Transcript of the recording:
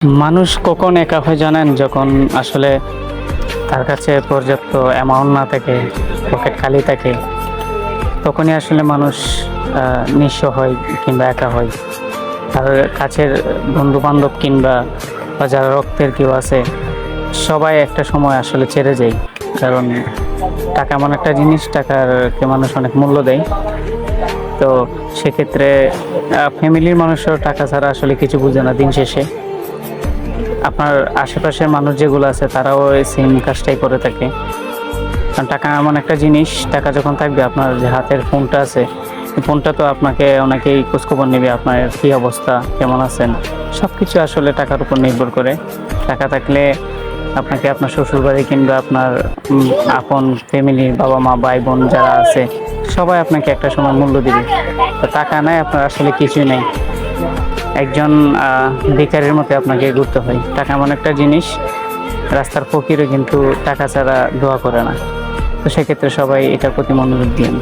মানুষ কখন একা হয় জানেন? যখন আসলে তার কাছে পর্যাপ্ত অ্যামাউন্ট না থাকে, পকেট খালি থাকে, তখনই আসলে মানুষ নিঃস্ব হয় কিংবা একা হয়। তার কাছের বন্ধু-বান্ধব বা যারা রক্তের কেউ আছে, সবাই একটা সময় আসলে ছেড়ে যায়। কারণ টাকা এমন একটা জিনিস, টাকারকে মানুষ অনেক মূল্য দেয়। তো সেক্ষেত্রে ফ্যামিলির মানুষও টাকা ছাড়া আসলে কিছু বুঝে না দিন শেষে। আপনার আশেপাশের মানুষ যেগুলো আছে তারাও এই সেম কাজটাই করে থাকে। কারণ টাকা এমন একটা জিনিস, টাকা যখন থাকবে, আপনার যে হাতের ফোনটা আছে, এই ফোনটা তো আপনাকে অনেকেই খোঁজখবর নেবে, আপনার কী অবস্থা, কেমন আছেন, সব কিছু আসলে টাকার উপর নির্ভর করে। টাকা থাকলে আপনাকে আপনার শ্বশুরবাড়ি কিংবা আপনার আপন ফ্যামিলি, বাবা মা, ভাই বোন যারা আছে, সবাই আপনাকে একটা সময় মূল্য দিবে। তো টাকা নাই, আপনার আসলে কিছুই নেই, একজন ভিখারির মতো আপনাকে ঘুরতে হয়। টাকা এমন একটা জিনিস, রাস্তার ফকিরও কিন্তু টাকা ছাড়া দোয়া করে না। তো সেক্ষেত্রে সবাই এটার প্রতি মনোযোগ দিন।